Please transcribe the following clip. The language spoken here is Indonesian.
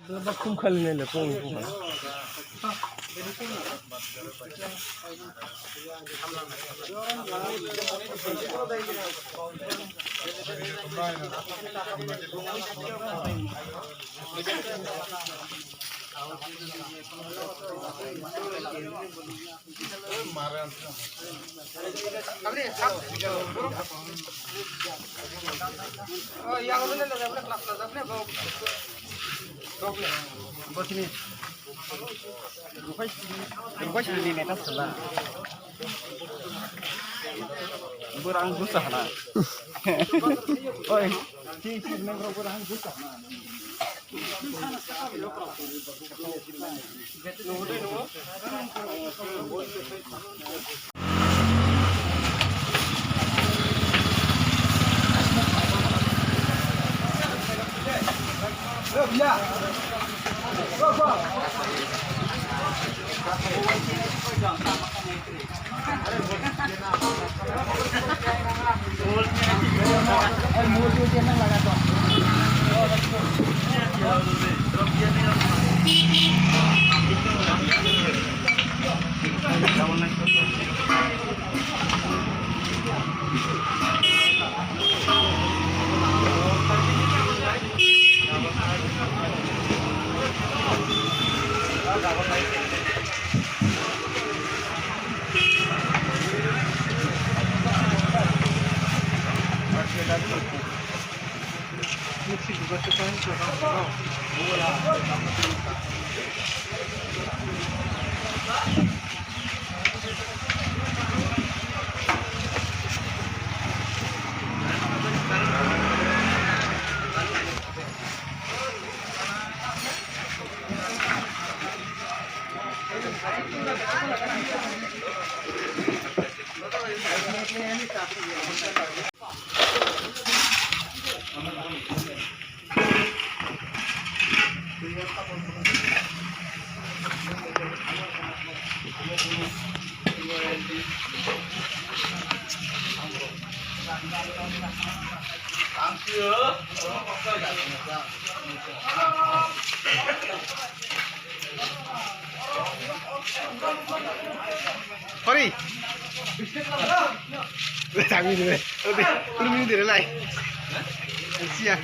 Bakum kali ni lah kong kong. Oh, yang mana nak dapat kelas dapat bau. Bos ini. Rupai sini netas lah. Berang susah lah. Oi, si negro berang susah lah. Ya. Hori. Kami dulu. Udah minum dulu lah. Siap.